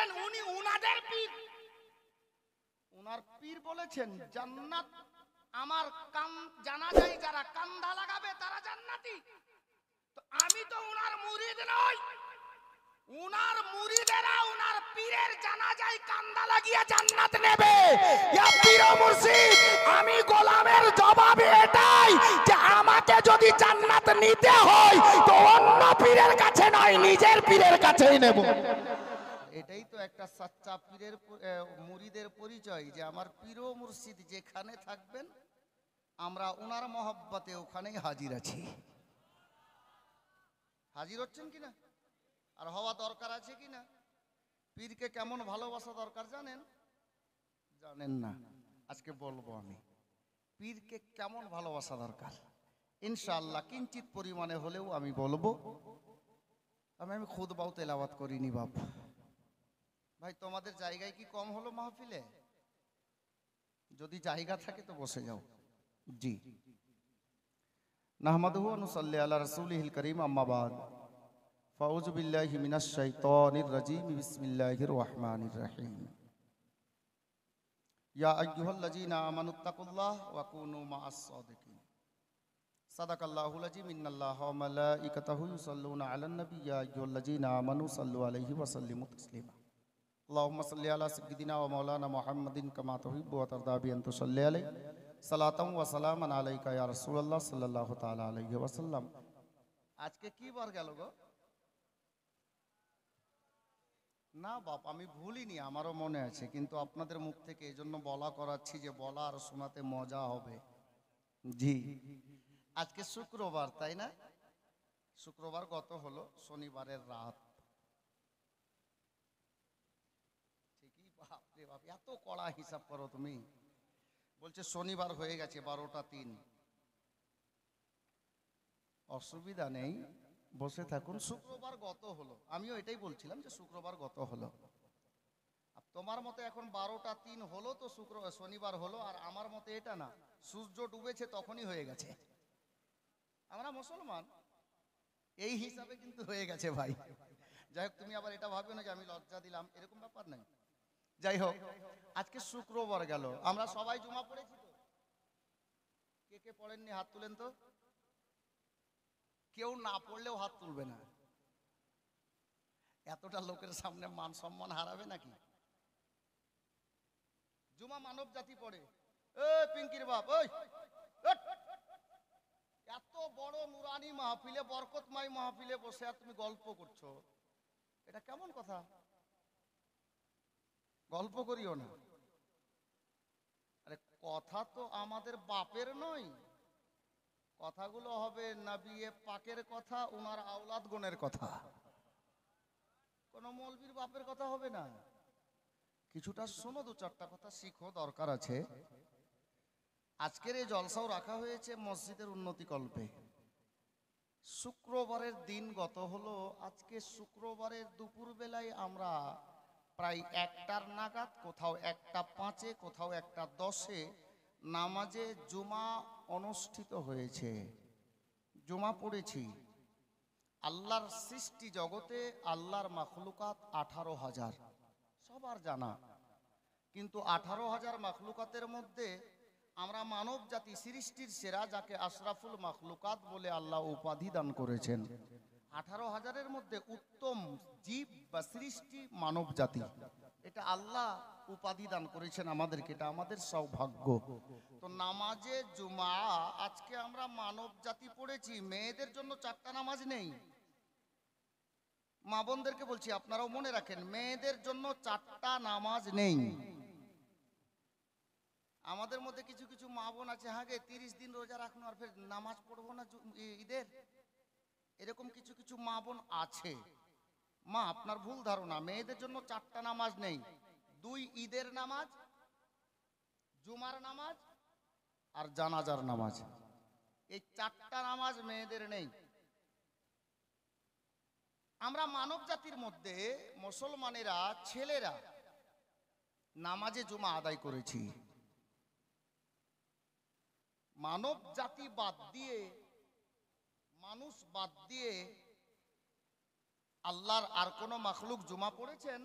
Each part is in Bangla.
বলেছেন উনি উনাদের পীর, উনার পীর বলেছেন জান্নাত আমার কান জানা যায় যারা কান্দা লাগাবে তারা জান্নাতি। তো আমি তো উনার মুরিদ নই, উনার মুরিদেরা উনার পীরের জানাজায় কান্দা লাগিয়ে জান্নাত নেবে। ইয়া পীর ও মুর্শিদ, আমি গোলামের জবাব এটাই যে আমাকে যদি জান্নাত নিতে হয় তো অন্য পীরের কাছে নয়, নিজের পীরের কাছেই নেব। এটাই তো একটা সাচ্চা পীরের মুরিদের পরিচয়, যে আমার পীর ও মুর্শিদ যেখানে থাকবেন আমরা ওনার মহব্বতে ওখানেই হাজির আছি। হাজির হচ্ছেন কিনা আর হওয়া দরকার আছে কিনা? পীরকে কেমন ভালোবাসা দরকার জানেন? জানেন না? আজকে বলবো আমি পীরকে কেমন ভালোবাসা দরকার। ইনশাআল্লাহ কিঞ্চিত পরিমাণে হলেও আমি বলবো। আমি খুতবাও তেলাওয়াত করিনি বাপ ভাই। তোমাদের জায়গায় কি কম হলো মাহফিলে? যদি জায়গা থাকে তো বসে যাও। জি, নাহমাদুহু ওয়া নুসাল্লি আলা রাসূলিহিল কারীম, আম্মা বাদ। ফাউযু বিল্লাহি মিনাশ শাইতানির রাজীম, বিসমিল্লাহির রহমানির রহিম। ইয়া আইয়ুহাল্লাযীনা আমানুত্তাকুল্লাহ ওয়া কুনু মাআস সাদিকিন। সাদাকাল্লাহুল আযীম। ইন্নাল্লাহা ওয়া মালাইকাতাহু ইউসাল্লুনা আলান নবী, ইয়া আইয়ুহাল্লাযীনা আমানু সাল্লু আলাইহি ওয়া সাল্লিমু তাসলিমা। আল্লাহুম্মা সাল্লি আলা সাইয়্যিদিনা ওয়া মাওলানা মুহাম্মাদিন কামা তুহিব্বু ওয়া তারদা বি আন তুসাল্লি আলাইহি সালাতাম ওয়া সালামান আলাইকা ইয়া রাসূলুল্লাহ সাল্লাল্লাহু তাআলা আলাইহি ওয়া সাল্লাম। আজকে কি বার গেল গো? না বাপ, আমি ভুলিনি, আমারও মনে আছে, কিন্তু আপনাদের মুখ থেকে এজন্য বলা করাচ্ছি যে বলা আর শোনাতে মজা হবে। জি, আজকে শুক্রবার, তাই না? শুক্রবার গত হলো, শনিবারের রাত। ঠিকই বাপ রে বাপ, এত কড়া হিসাব করো তুমি। বলছে শনিবার হয়ে গেছে 12টা 3। অসুবিধা নেই, বসে থাকুন। শুক্রবার গত হলো, আমিও এটাই বলছিলাম যে শুক্রবার গত হলো। তোমার মতে এখন 12টা 3 হলো তো শনিবার হলো, আর আমার মতে এটা না, সূর্য ডুবেছে তখনই হয়ে গেছে। আমরা মুসলমান, এই হিসাবে কিন্তু হয়ে গেছে ভাই। যাই হোক, তুমি আবার এটা ভাববে না যে আমি লজ্জা দিলাম, এরকম ব্যাপার নাই। যাই হোক, আজকে শুক্রবার গেল, আমরা সবাই জুমা পড়েছি তো? কে কে পড়েননি হাত তুলেন তো। কেউ না পড়লেও হাত তুলবে না। এতটা লোকের সামনে মান সম্মান হারাবে নাকি? জুমা মানব জাতি পড়ে। পিঙ্কির বাপ, ওই এত বড় নুরানি মাহফিলে, বরকতময় মাহফিলে বসে আর তুমি গল্প করছো, এটা কেমন কথা? গল্প করিও না। আরে কথা তো আমাদের বাপের নয়, কথাগুলো হবে নবী পাকের কথা, উনার আওলাদ গণের কথা। কোন মৌলবীর বাপের কথা হবে না। কিছুটা শোনো, দু চারটা কথা শিখো, দরকার আছে। আজকের এই জলসাও রাখা হয়েছে মসজিদের উন্নতি কল্পে। শুক্রবারের দিন গত হলো। আজকে শুক্রবারের দুপুর বেলায় আমরা প্রায় 1টার নাগাদ, কোথাও 1টা 5-এ, কোথাও 1টা 10-এ নামাজে জুমা অনুষ্ঠিত হয়েছে। জুমা পড়েছি। আল্লাহর সৃষ্টি জগতে আল্লাহর মাখলুকাত 18,000, সবার জানা। কিন্তু 18,000 মাখলুকাতের মধ্যে আমরা মানব জাতি সৃষ্টির সেরা, যাকে আশরাফুল মাখলুকাত বলে আল্লাহ উপাধি দান করেছেন। 18,000-এর মধ্যে উত্তম জীব বা সৃষ্টি মানব জাতি, এটা আল্লাহ উপাধি দান করেছেন আমাদেরকে, এটা আমাদের সৌভাগ্য। তো নামাজে জুমা আজকে আমরা মানব জাতি পড়েছি। মেয়েদের জন্য 4টা নামাজ নেই। মা বোনদেরকে বলছি, আপনারাও মনে রাখেন, মেয়েদের জন্য 4টা নামাজ নেই। আমাদের মধ্যে কিছু কিছু মা বোন আছে, হ্যাঁ গে 30 দিন রোজা রাখনো আর ফের নামাজ পড়বো না ঈদের, এরকম কিছু কিছু মা বোন আছে। মা, আপনার ভুল ধারণা, মেয়েদের জন্য 4টা নামাজ নেই। 2 ঈদের নামাজ, জুমার নামাজ আর জানাজার নামাজ, এই 4টা নামাজ মেয়েদের নেই। আমরা মানব জাতির মধ্যে মুসলমানেরা ছেলেরা নামাজে জুমা আদায় করেছি। মানব জাতি বাদ দিয়ে, মানুষ বাদ দিয়ে আল্লাহর আর কোন মাখলুক জুমা পড়েছেন?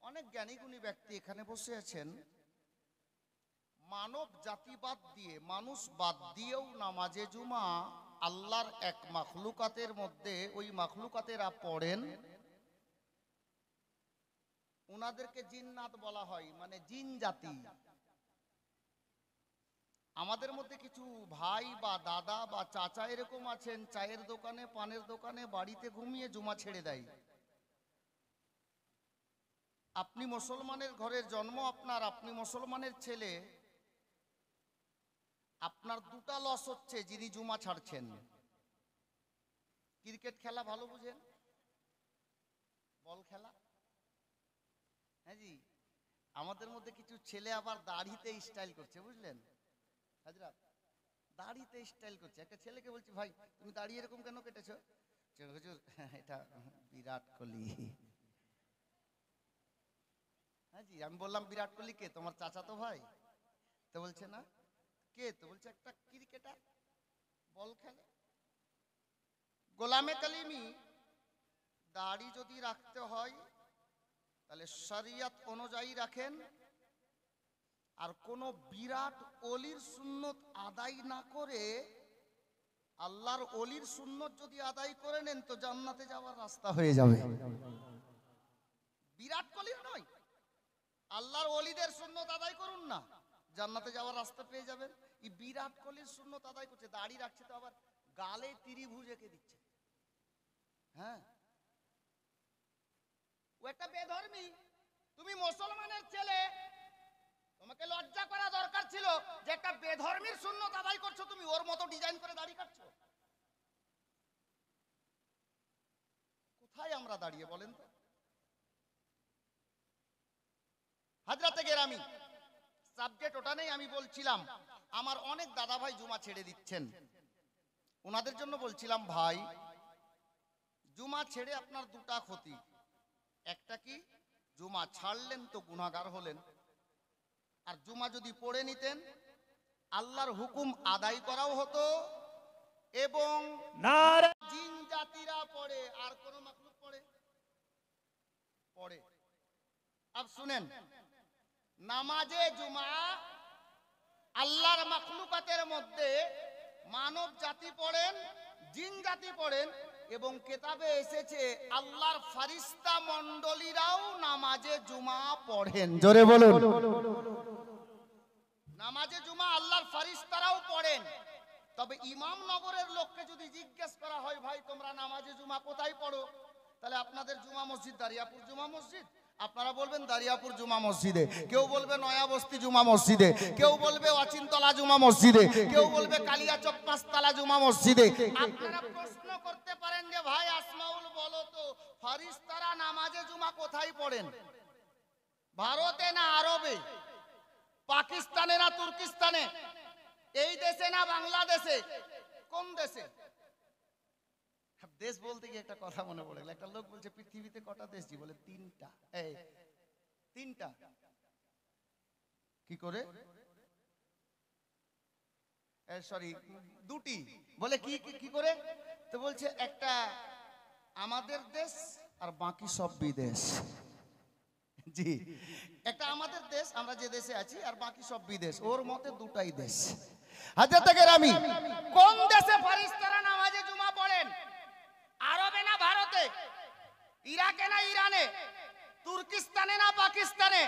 অনেক জ্ঞানী গুণী ব্যক্তি এখানে বসে আছেন, মানব জাতি বাদ দিয়ে, মানুষ বাদ দিয়েও নামাজে জুমা আল্লাহর এক মাখলুকাতের মধ্যে ওই মাখলুকাতেরা পড়েন। ওনাদেরকে জিন্নাত বলা হয়, মানে জিন জাতি। আমাদের মধ্যে কিছু ভাই বা দাদা বা চাচা এরকম আছেন, চায়ের দোকানে, পানের দোকানে, বাড়িতে ঘুমিয়ে জুমা ছেড়ে দেয়। আপনি মুসলমানের ঘরের জন্ম আপনার, আপনি মুসলমানের ছেলে, আপনার দুটা লস হচ্ছে যিনি জুমা ছাড়ছেন। ক্রিকেট খেলা ভালো বুঝেন, বল খেলা, হ্যাঁ জি। আমাদের মধ্যে কিছু ছেলে আবার দাড়িতে স্টাইল করছে, বুঝলেন হাজরাত, দাড়িতে স্টাইল করছে। একটা ছেলেকে বলছি, ভাই তুমি দাড়ি এরকম কেন কেটেছো? হুজুর এটা বিরাট কোহলি। হ্যাঁ জি। আমি বললাম বিরাট কোহলি কে? তোমার চাচা তো ভাই। তো বলছে না। কে? তো বলছে একটা ক্রিকেটার, বল খেলে। গোলামে কালিমি দাড়ি যদি রাখতে হয় তাহলে শরিয়ত অনুযায়ী রাখেন, আর কোন বিরাট ওলির সুন্নত আদায় না করে আল্লাহর ওলির সুন্নত যদি আদায় করে নেন তো জান্নাতে যাওয়ার রাস্তা হয়ে যাবে। বিরাট কোহলির নয়, আল্লাহর ওলিদের সুন্নত আদায় করুন না, জান্নাতে যাওয়ার রাস্তা পেয়ে যাবেন। এই বিরাট কোহলির সুন্নত আদায় করছে, দাড়ি রাখছে, তো আবার গালে ত্রিভুজ এঁকে দিচ্ছে। হ্যাঁ, ও একটা বেধর্মী। তুমি মুসলমানের ছেলে, তোমাকে লজ্জা করা দরকার ছিল যে একটা বেধর্মীর সুন্নত আদায় করছো, তুমি ওর মতো ডিজাইন করে দাড়ি কাটছো। কোথায় আমরা দাঁড়িয়ে বলেন তো? হাজরাতে গেরামি, সাবজেক্ট ওটা নেই। আমি বলছিলাম আমার অনেক দাদা ভাই জুমা ছেড়ে দিচ্ছেন, ওনাদের জন্য বলছিলাম, ভাই জুমা ছেড়ে আপনার দুটা ক্ষতি। একটা কি, জুমা ছাড়লেন তো গুনাহগার হলেন, আর জুমা যদি পড়ে নিতেন আল্লাহর হুকুম আদায় করাও হতো, এবং জিন জাতিরা পড়ে, আর কোন মাখলুক পড়ে পড়ে। আব শুনেন, নামাজে জুমা আল্লাহর মাখলুকাতের মধ্যে মানব জাতি পড়েন, জিন জাতি পড়েন, এবং কেতাবে এসেছে আল্লাহর ফারিস্তা মণ্ডলীরাও নামাজে জুমা পড়েন। জোরে বলুন, নামাজে জুমা আল্লাহর ফারিস্তারাও পড়েন। তবে ইমাম নগরের লোককে যদি জিজ্ঞেস করা হয়, ভাই তোমরা নামাজে জুমা কোথায় পড়ো, তাহলে আপনাদের জুমা মসজিদ দারিয়াপুর জুমা মসজিদ, আপনারা বলবেন দারিয়াপুর জুমা মসজিদে, কেউ বলবে নয়াবস্তি জুমা মসজিদে, কেউ বলবে অচিনতলা জুমা মসজিদে, কেউ বলবে কালিয়াচক পাঁচতলা জুমা মসজিদে। আপনারা প্রশ্ন করতে পারেন যে ভাই আসমাউল বলো তো, ফারিস্তারা নামাজে জুমা কোথায় পড়েন? ভারতে না আরবে? পাকিস্তানে না তুর্কিস্তানে? এই দেশে না বাংলাদেশে? কোন দেশে? দেশ বলতে গিয়ে একটা কথা মনে পড়ে গেল। একটা লোক বলছে পৃথিবীতে কটা দেশ? জি বলে তিনটা। এই তিনটা কি করে? সরি, দুটি। বলে কি কি করে? তো বলছে একটা আমাদের দেশ আর বাকি সব বিদেশ। জি, একটা আমাদের দেশ, আমরা যে দেশে আছি, আর বাকি সব বিদেশ। ওর মতে দুটাই দেশ। হাজরাতে গেরামি, কোন দেশে ফারিস্তারা নামাজে জুমা পড়েন? আরবে না ভারতে? ইরাকে না ইরানে? তুর্কিস্তানে না পাকিস্তানে?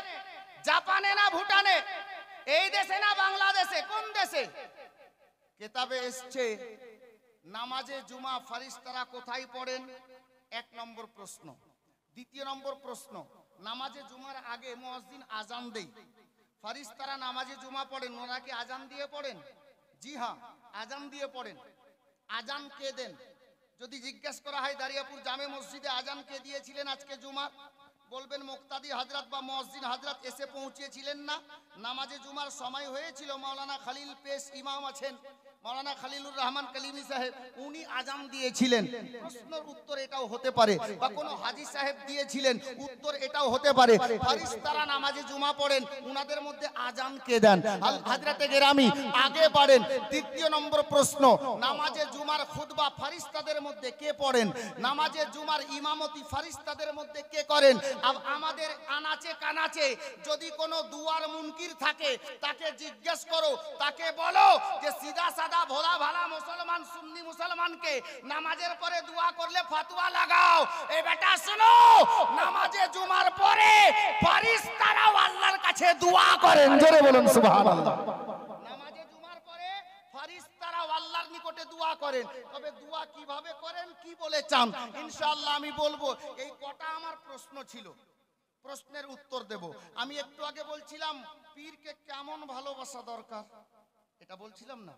জাপানে না ভুটানে? এই দেশে না বাংলাদেশে? কোন দেশে? কিতাবে এসেছে নামাজে জুমা ফারিস্তারা কোথায় পড়েন? এক নম্বর প্রশ্ন। দ্বিতীয় নম্বর প্রশ্ন, নামাজে জুমার আগে মুয়াজ্জিন আজান দেয়, ফারিস্তারা নামাজে জুমা পড়েন, ওনারা কি আজান দিয়ে পড়েন? জি হ্যাঁ, আজান দিয়ে পড়েন। আজান কে দেন? যদি জিজ্ঞেস করা হয় দারিয়াপুর জামে মসজিদে আজান কে দিয়েছিলেন আজকে জুমার, বলবেন মুক্তাদি হযরত বা মুয়াজ্জিন হযরত এসে পৌঁছেছিলেন না, নামাজে জুমার সময় হয়েছিল, মাওলানা খালিল পেশ ইমাম আছেন, মাওলানা খলিলুর রহমান কালিমি সাহেব উনি আজান দিয়েছিলেন, প্রশ্নের উত্তর এটাও হতে পারে, বা কোনো হাজী সাহেব দিয়েছিলেন, উত্তর এটাও হতে পারে। ফারিস্তারা নামাজে জুমা পড়েন, উনাদের মধ্যে আজান কে দেন? হযরতে গেরামি আগে বাড়েন। দ্বিতীয় নম্বর প্রশ্ন, নামাজে জুমার খুতবা ফারিস্তাদের মধ্যে কে পড়েন? নামাজে জুমার ইমামতি ফারিস্তাদের মধ্যে কে করেন? আমাদের আনাচে কানাচে যদি কোনো দুয়ার মুনকির থাকে তাকে জিজ্ঞেস করো, তাকে বলো যে সিধা সাদা ভোলা ভালা মুসলমান সুন্নি মুসলমানকে নামাজের পরে দোয়া করলে ফতোয়া লাগাও। এই বেটা শুনো, নামাজে জুমার পরে ফেরেশতারাও আল্লাহর কাছে দোয়া করেন। জোরে বলুন সুবহানাল্লাহ। নামাজে জুমার পরে ফেরেশতারাও আল্লাহর নিকটে দোয়া করেন। তবে দোয়া কিভাবে করেন, কি বলে চান, ইনশাআল্লাহ আমি বলবো। এই কটা আমার প্রশ্ন ছিল, প্রশ্নের উত্তর দেব। আমি একটু আগে বলছিলাম পীরকে কেমন ভালোবাসা দরকার, এটা বলছিলাম না?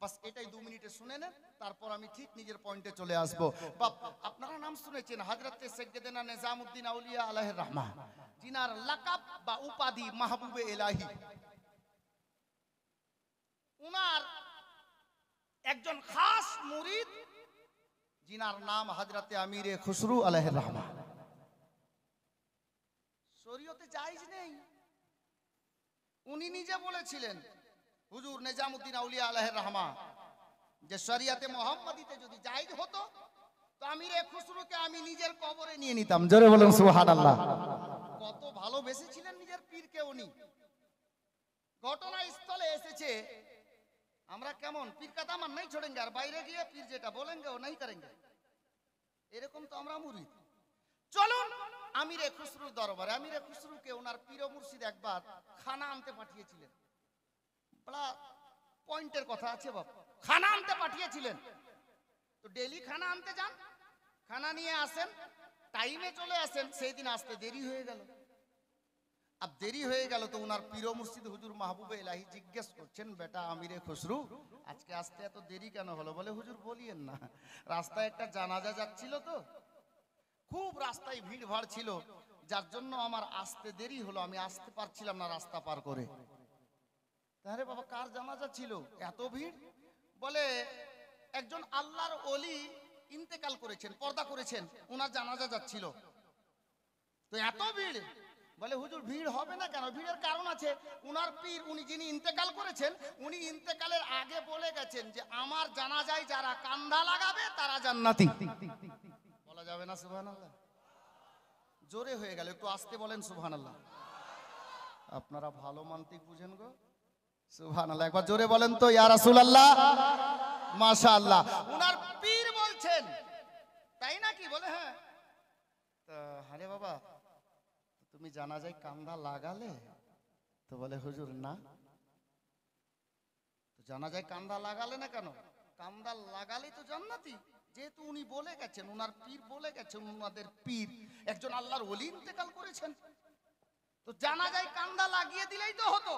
বাস এটাই 2 মিনিটে শুনে নেন, তারপর আমি ঠিক নিজের পয়েন্টে চলে আসব। বাপ আপনারা নাম শুনেছেন হযরতে সাইয়্যিদানা নিজামউদ্দিন আউলিয়া আলাইহির রহমান, যিনার লাকাব বা উপাধি মাহবুবে ইলাহি। উনার একজন খাস মুরিদ যিনার নাম হযরতে আমিরে খুসরু আলাইহির রহমান। শরীয়তে জায়েজ নেই, উনি নিজে বলেছিলেন হুজুর নিজামউদ্দিন আউলিয়া আলাইহির রহমান, যে শরিয়াতে মুহাম্মাদিতে যদি জায়েজ হতো তো আমিরে খুসরুকে আমি নিজের কবরে নিয়ে নিতাম। জোরে বলুন সুবহানাল্লাহ। কত ভালোবেসেছিলেন নিজের পীরকে উনি। ঘটনাস্থলে এসেছে, আমরা কেমন পীর কা দামান नहीं छोड़ेंगे, আর বাইরে গিয়ে পীর যেটা বলেंगे ও नहीं करेंगे, এরকম তো আমরা মুরিদ। চলুন আমিরে খুসরুর দরবারে। আমিরে খুসরুকে ওনার পীর ও মুর্শিদ একবার খানা আনতে পাঠিয়েছিলেন। বড় পয়েন্টের কথা আছে বাপ, খানা আনতে পাঠিয়েছিলেন। তো ডেইলি খানা আনতে যান, খানা নিয়ে আসেন, টাইমে চলে আসেন। সেই দিন আসতে দেরি হয়ে গেল। अब देरी হয়ে গেল তো ওনার পীর ও মুর্শিদ হুজুর মাহবুবে ইলাহি জিজ্ঞেস করছেন, বেটা আমিরে খুসরু আজকে আসতে এত দেরি কেন হলো? বলে হুজুর বলিয়েন না, রাস্তায় একটা জানাজা যাচ্ছিল তো, খুব রাস্তায় ভিড় ভাড় ছিল, যার জন্য আমার আসতে দেরি হলো, আমি আসতে পারছিলাম না রাস্তা পার করে। আরে বাবা কার জানাজা ছিল, এত ভিড়? বলে একজন আল্লাহর ওলি ইন্তেকাল করেছেন, পর্দা করেছেন, ওনার জানাজা যাচ্ছিল, তো এত ভিড়। বলে হুজুর ভিড় হবে না কেন? ভিড়ের কারণ আছে। উনার পীর উনি যিনি ইন্তেকাল করেছেন, উনি ইন্তেকালের আগে বলে গেছেন যে আমার জানাজায় যারা কান্দা লাগাবে তারা জান্নাতি। বলা যাবে না সুবহানাল্লাহ? জোরে হয়ে গেল, একটু আস্তে বলেন সুবহানাল্লাহ। আপনারা ভালো মান্তিক বুঝেন গো, সুবহানাল্লাহ। একবার জোরে বলেন তো ইয়া রাসূলুল্লাহ, মাশাআল্লাহ। উনার পীর বলছেন তাই নাকি? বলে হ্যাঁ। তা আরে বাবা তুমি জানাজায় কান্দা লাগালে? তো বলে হুজুর না। তো জানাজায় কান্দা লাগালে না কেন? কান্দা লাগালেই তো জান্নাতি, যেহেতু উনি বলে গেছেন, উনার পীর বলে গেছেন, উনাদের পীর একজন আল্লাহর ওলি ইন্তেকাল করেছেন, তো জানাজায় কান্দা লাগিয়ে দিলেই তো হতো।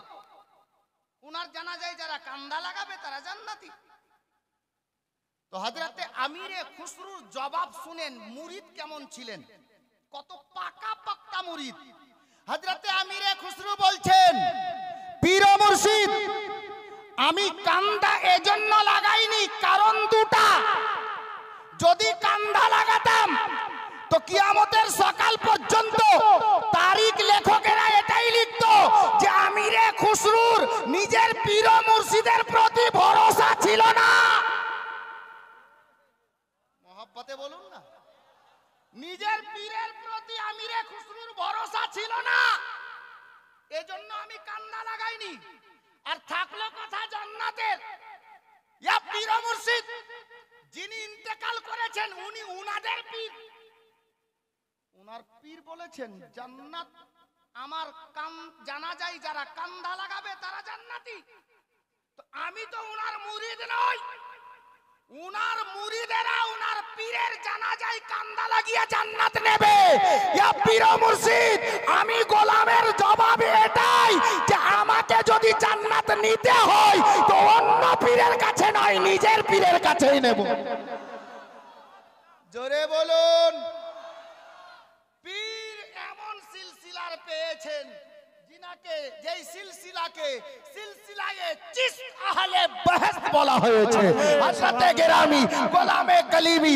উনার জানাজায় যারা কান্দা লাগাবে তারা জান্নাতি। তো হযরতে আমিরে খুসরুর জবাব শুনেন মুরিদ কেমন ছিলেন, কত পাকা পাক্কা মুরিদ। হযরতে আমিরে খুসরু বলছেন, পীর ও মুর্শিদ আমি কান্দা এজন্য লাগাইনি, কারণ দুটা। যদি কান্দা লাগাতাম তো কিয়ামতের সকাল পর্যন্ত তারিখ লেখকেরা এটাই লিখতো যে আমিরে খুসরুর নিজের পীর ও মুর্শিদের প্রতি ভরসা ছিল না। মহব্বতে বলুন না, নিজের পীরের প্রতি আমিরে খুসরুর ভরসা ছিল না, এজন্য আমি কান্দা লাগাইনি। আর থাকলো কথা জান্নাতের, ইয়া পীর ও মুর্শিদ যিনি ইন্তেকাল করেছেন উনি উনাদের পীর, উনার পীর বলেছেন জান্নাত আমার জানাজায় যারা কান্দা লাগাবে তারা জান্নাতি। তো আমি তো উনার মুরিদ নই, উনার মুরিদেরা উনার পীরের জানাজায় কান্দা লাগিয়ে জান্নাত নেবে। ইয়া পীর ও মুর্শিদ আমি গোলামের জবাব এটাই যে আমাকে যদি জান্নাত নিতে হয় তো অন্য পীরের কাছে নয়, নিজের পীরের কাছেই নেব। জোরে বলুন। পীর এমন সিলসিলার পেয়েছেন যিনি যেই সিলসিলাকে সিলসিলায়ে চিশত আহলে বহস বলা হয়েছে। হযরতে গেরামি গোলামে কলিমি